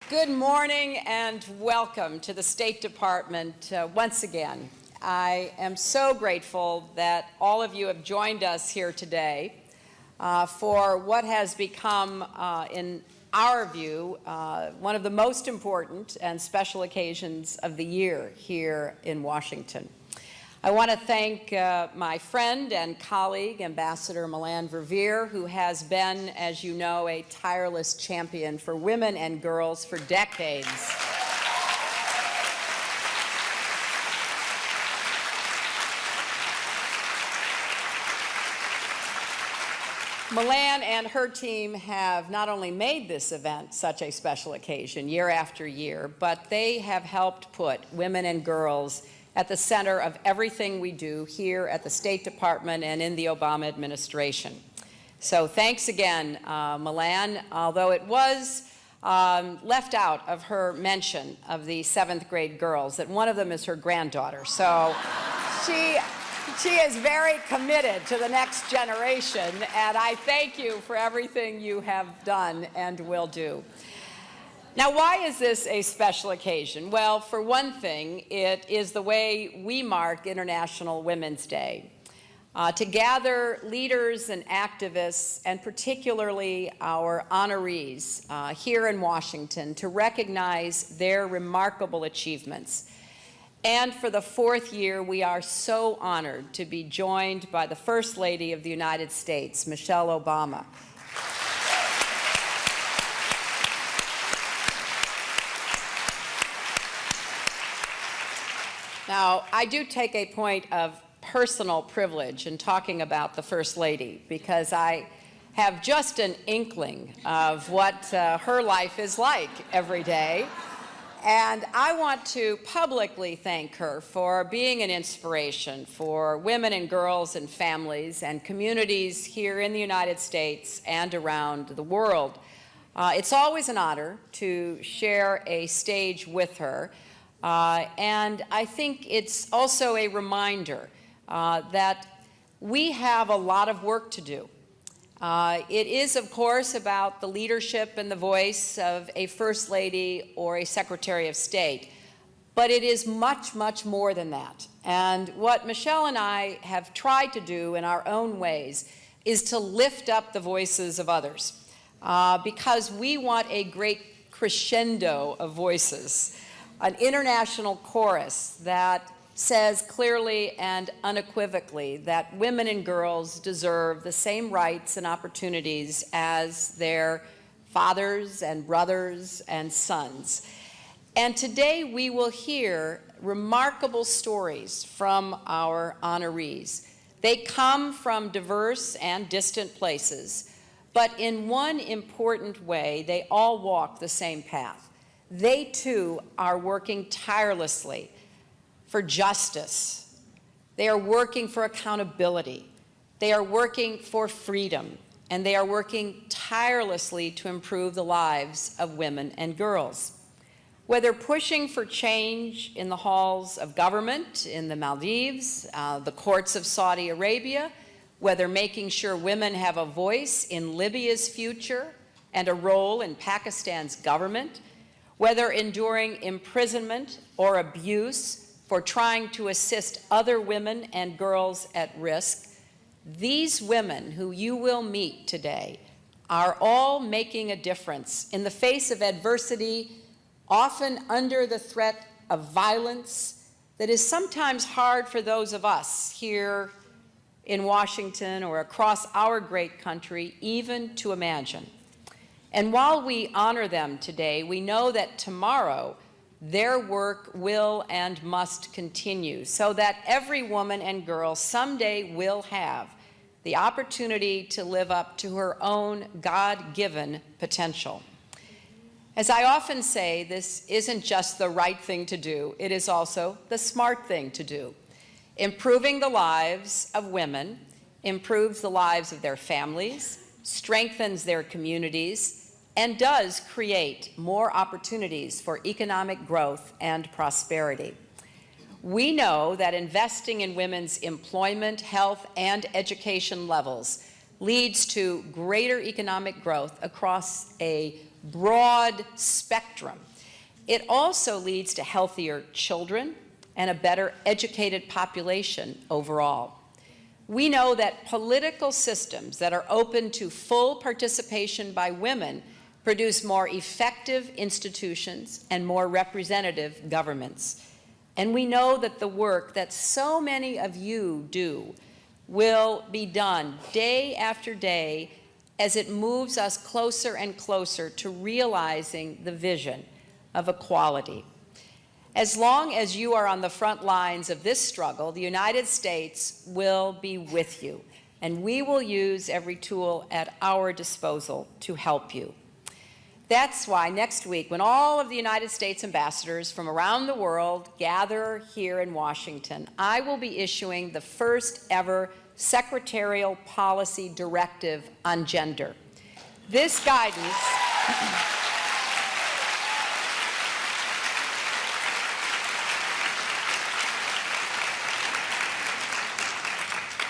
Good morning and welcome to the State Department once again. I am so grateful that all of you have joined us here today for what has become, in our view, one of the most important and special occasions of the year here in Washington. I want to thank my friend and colleague, Ambassador Milan Verveer, who has been, as you know, a tireless champion for women and girls for decades. Milan and her team have not only made this event such a special occasion year after year, but they have helped put women and girls at the center of everything we do here at the State Department and in the Obama administration. So thanks again, Milan, although it was left out of her mention of the 7th grade girls, that one of them is her granddaughter. So she is very committed to the next generation, and I thank you for everything you have done and will do. Now, why is this a special occasion? Well, for one thing, it is the way we mark International Women's Day, to gather leaders and activists, and particularly our honorees here in Washington, to recognize their remarkable achievements. And for the 4th year, we are so honored to be joined by the First Lady of the United States, Michelle Obama. Now, I do take a point of personal privilege in talking about the First Lady, because I have just an inkling of what her life is like every day. And I want to publicly thank her for being an inspiration for women and girls and families and communities here in the United States and around the world. It's always an honor to share a stage with her. And I think it's also a reminder that we have a lot of work to do. It is, of course, about the leadership and the voice of a First Lady or a Secretary of State, but it is much, much more than that. And what Michelle and I have tried to do in our own ways is to lift up the voices of others, because we want a great crescendo of voices. An international chorus that says clearly and unequivocally that women and girls deserve the same rights and opportunities as their fathers and brothers and sons. And today we will hear remarkable stories from our honorees. They come from diverse and distant places, but in one important way, they all walk the same path. They, too, are working tirelessly for justice. They are working for accountability. They are working for freedom. And they are working tirelessly to improve the lives of women and girls. Whether pushing for change in the halls of government in the Maldives, the courts of Saudi Arabia, whether making sure women have a voice in Libya's future and a role in Pakistan's government, whether enduring imprisonment or abuse for trying to assist other women and girls at risk, these women who you will meet today are all making a difference in the face of adversity, often under the threat of violence that is sometimes hard for those of us here in Washington or across our great country even to imagine. And while we honor them today, we know that tomorrow their work will and must continue, so that every woman and girl someday will have the opportunity to live up to her own God-given potential. As I often say, this isn't just the right thing to do, it is also the smart thing to do. Improving the lives of women improves the lives of their families, strengthens their communities, and does create more opportunities for economic growth and prosperity. We know that investing in women's employment, health, and education levels leads to greater economic growth across a broad spectrum. It also leads to healthier children and a better educated population overall. We know that political systems that are open to full participation by women produce more effective institutions and more representative governments. And we know that the work that so many of you do will be done day after day as it moves us closer and closer to realizing the vision of equality. As long as you are on the front lines of this struggle, the United States will be with you, and we will use every tool at our disposal to help you. That's why next week, when all of the United States ambassadors from around the world gather here in Washington, I will be issuing the first ever secretarial policy directive on gender. This guidance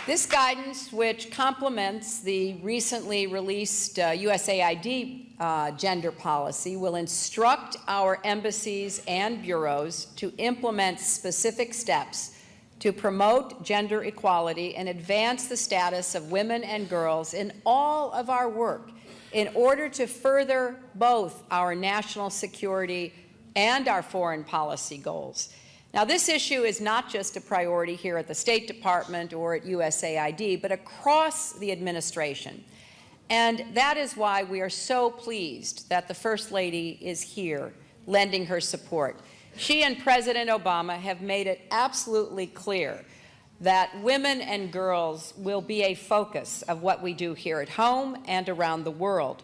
This guidance, which complements the recently released USAID gender policy, will instruct our embassies and bureaus to implement specific steps to promote gender equality and advance the status of women and girls in all of our work in order to further both our national security and our foreign policy goals. Now, this issue is not just a priority here at the State Department or at USAID, but across the administration. And that is why we are so pleased that the First Lady is here, lending her support. She and President Obama have made it absolutely clear that women and girls will be a focus of what we do here at home and around the world.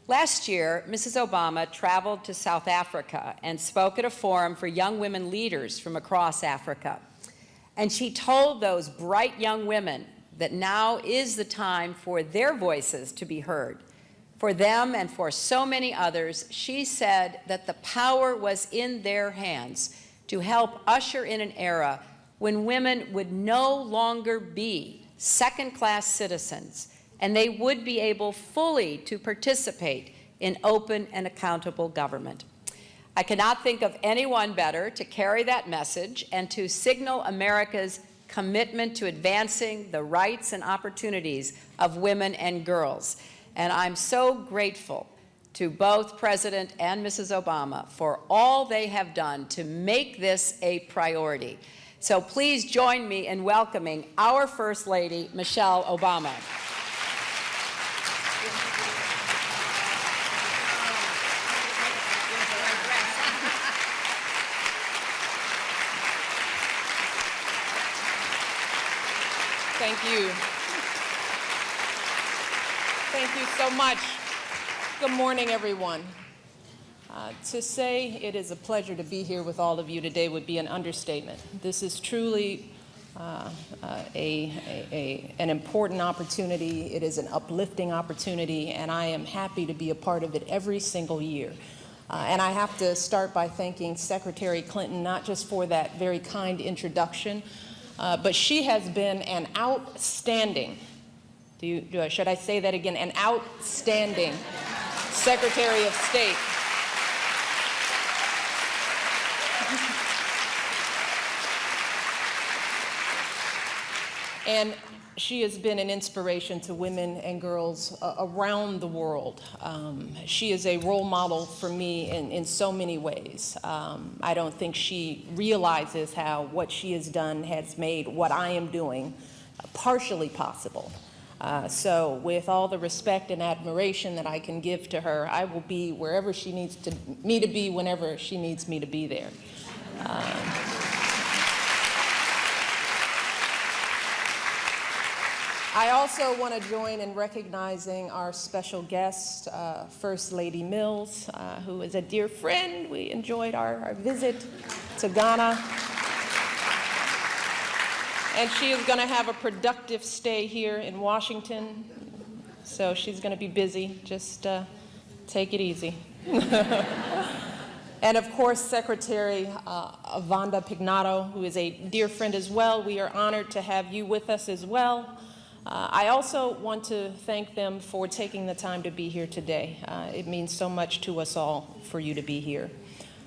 Last year, Mrs. Obama traveled to South Africa and spoke at a forum for young women leaders from across Africa. And she told those bright young women that now is the time for their voices to be heard. For them and for so many others, she said that the power was in their hands to help usher in an era when women would no longer be second-class citizens, and they would be able fully to participate in open and accountable government. I cannot think of anyone better to carry that message and to signal America's commitment to advancing the rights and opportunities of women and girls. And I'm so grateful to both President and Mrs. Obama for all they have done to make this a priority. So please join me in welcoming our First Lady, Michelle Obama. Thank you. Thank you so much. Good morning, everyone. To say it is a pleasure to be here with all of you today would be an understatement. This is truly an important opportunity. It is an uplifting opportunity, and I am happy to be a part of it every single year. And I have to start by thanking Secretary Clinton, not just for that very kind introduction, but she has been an outstanding, should I say that again, an outstanding Secretary of State. And she has been an inspiration to women and girls around the world. She is a role model for me in so many ways. I don't think she realizes how what she has done has made what I am doing partially possible. So with all the respect and admiration that I can give to her, I will be wherever she needs me to be whenever she needs me to be there. I also want to join in recognizing our special guest, First Lady Mills, who is a dear friend. We enjoyed our visit to Ghana. And she is going to have a productive stay here in Washington. So she's going to be busy. Just take it easy. And of course, Secretary Vanda Pignato, who is a dear friend as well. We are honored to have you with us as well. I also want to thank them for taking the time to be here today. It means so much to us all for you to be here.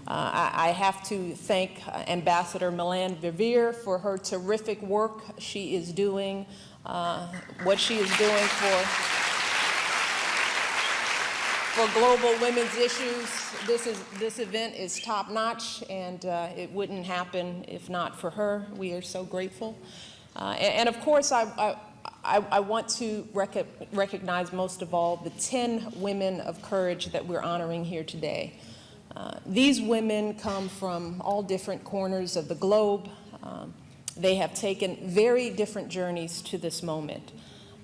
I have to thank Ambassador Milan Verveer for her terrific work she is doing, what she is doing for global women's issues. This event is top-notch, and it wouldn't happen if not for her. We are so grateful. And of course, I want to recognize most of all the 10 women of courage that we're honoring here today. These women come from all different corners of the globe. They have taken very different journeys to this moment.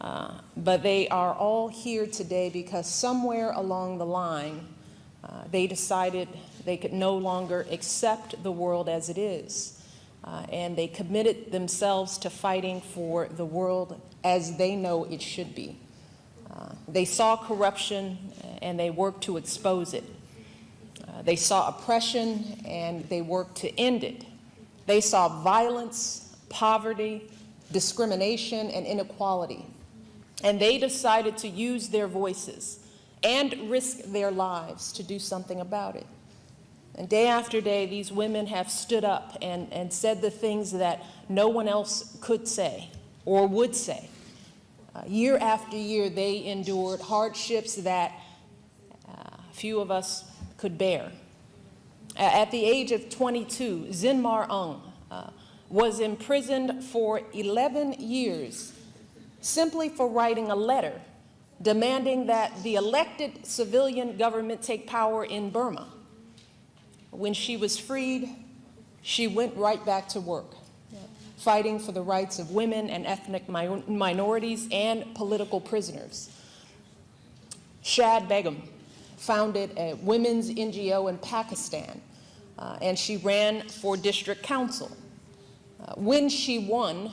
But they are all here today because somewhere along the line, they decided they could no longer accept the world as it is. And they committed themselves to fighting for the world as they know it should be. They saw corruption and they worked to expose it. They saw oppression and they worked to end it. They saw violence, poverty, discrimination, and inequality. And they decided to use their voices and risk their lives to do something about it. And day after day, these women have stood up and said the things that no one else could say or would say. Year after year, they endured hardships that few of us could bear. At the age of 22, Zinmar Aung was imprisoned for 11 years simply for writing a letter demanding that the elected civilian government take power in Burma. When she was freed, she went right back to work, fighting for the rights of women and ethnic minorities and political prisoners. Shad Begum founded a women's NGO in Pakistan, and she ran for district council. When she won,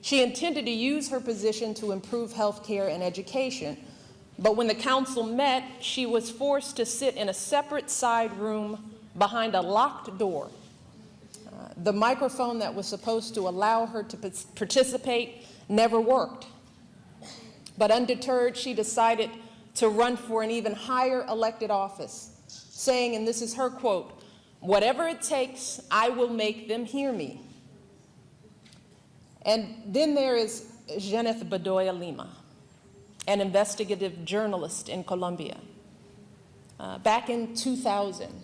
she intended to use her position to improve health care and education, but when the council met, she was forced to sit in a separate side room behind a locked door. The microphone that was supposed to allow her to participate never worked. But undeterred, she decided to run for an even higher elected office, saying, and this is her quote, "Whatever it takes, I will make them hear me." And then there is Jeneth Bedoya Lima, an investigative journalist in Colombia. Back in 2000,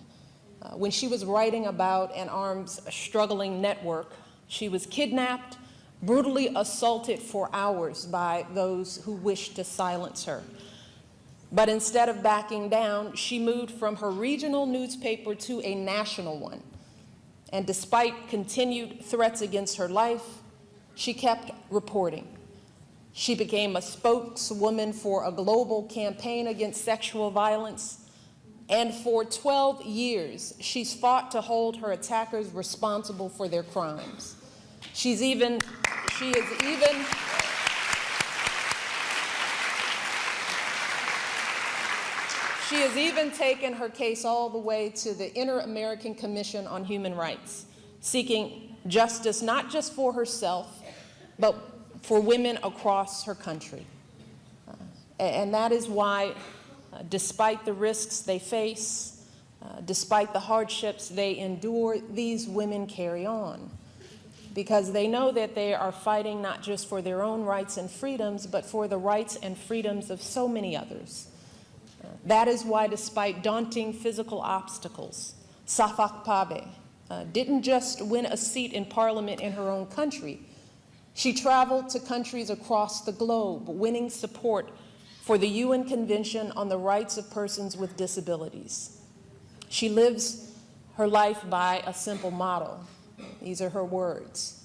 when she was writing about an arms struggling network, she was kidnapped, brutally assaulted for hours by those who wished to silence her. But instead of backing down, she moved from her regional newspaper to a national one. And despite continued threats against her life, she kept reporting. She became a spokeswoman for a global campaign against sexual violence. And for 12 years, she's fought to hold her attackers responsible for their crimes. She has even taken her case all the way to the Inter-American Commission on Human Rights, seeking justice not just for herself, but for women across her country. And that is why, despite the risks they face, despite the hardships they endure, these women carry on. Because they know that they are fighting not just for their own rights and freedoms, but for the rights and freedoms of so many others. That is why, despite daunting physical obstacles, Safak Pabe didn't just win a seat in parliament in her own country. She traveled to countries across the globe, winning support for the UN Convention on the Rights of Persons with Disabilities. She lives her life by a simple motto. These are her words.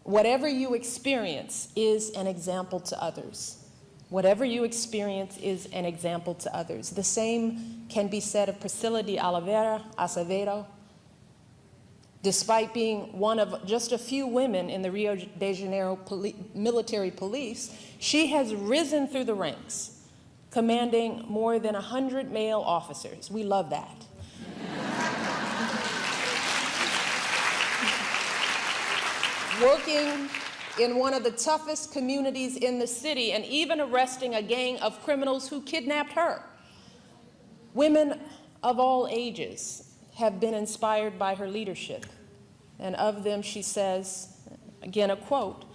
Whatever you experience is an example to others. Whatever you experience is an example to others. The same can be said of Priscilla de Oliveira Acevedo. Despite being one of just a few women in the Rio de Janeiro military police, she has risen through the ranks, commanding more than 100 male officers. We love that. in one of the toughest communities in the city, and even arresting a gang of criminals who kidnapped her. Women of all ages have been inspired by her leadership. And of them, she says, again, a quote,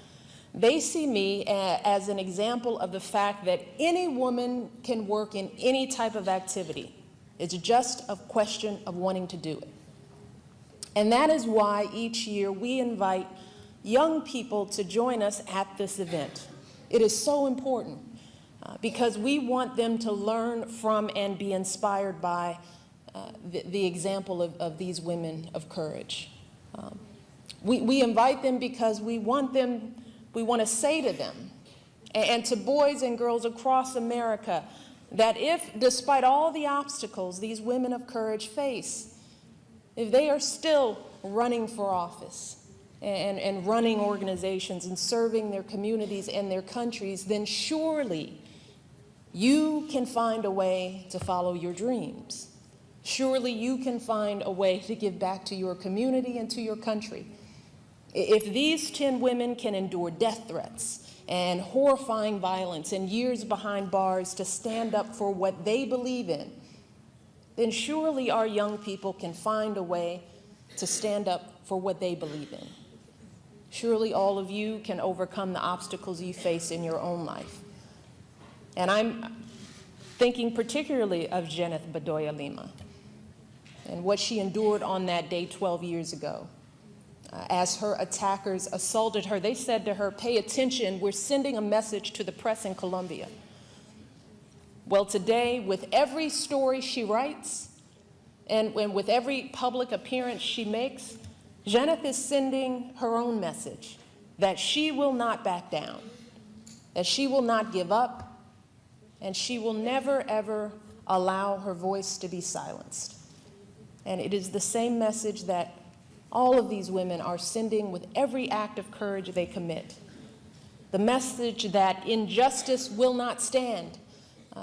"They see me as an example of the fact that any woman can work in any type of activity. It's just a question of wanting to do it." And that is why each year we invite young people to join us at this event. It is so important because we want them to learn from and be inspired by the example of these women of courage. We invite them because we want to say to them and to boys and girls across America that if, despite all the obstacles these women of courage face, if they are still running for office and running organizations and serving their communities and their countries, then surely you can find a way to follow your dreams. Surely you can find a way to give back to your community and to your country. If these 10 women can endure death threats and horrifying violence and years behind bars to stand up for what they believe in, then surely our young people can find a way to stand up for what they believe in. Surely all of you can overcome the obstacles you face in your own life. And I'm thinking particularly of Jeneth Bedoya Lima and what she endured on that day 12 years ago. As her attackers assaulted her, they said to her, "Pay attention, we're sending a message to the press in Colombia." Well, today, with every story she writes and with every public appearance she makes, Jeneth is sending her own message that she will not back down, that she will not give up, and she will never, ever allow her voice to be silenced. And it is the same message that all of these women are sending with every act of courage they commit. The message that injustice will not stand,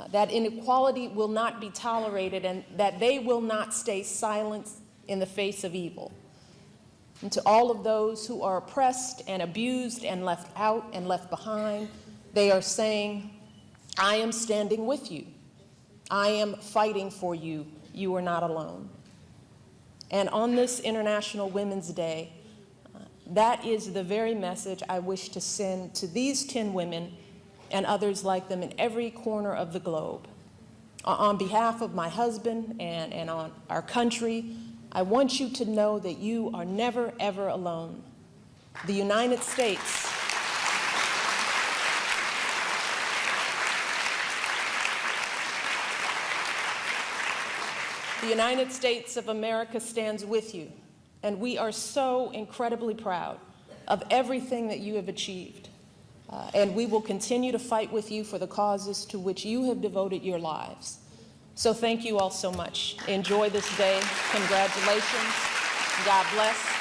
that inequality will not be tolerated, and that they will not stay silent in the face of evil. And to all of those who are oppressed and abused and left out and left behind, they are saying, "I am standing with you. I am fighting for you. You are not alone." And on this International Women's Day, that is the very message I wish to send to these 10 women and others like them in every corner of the globe. On behalf of my husband and on our country, I want you to know that you are never, ever alone. The United States The United States of America stands with you, and we are so incredibly proud of everything that you have achieved. And we will continue to fight with you for the causes to which you have devoted your lives. So thank you all so much. Enjoy this day. Congratulations. God bless.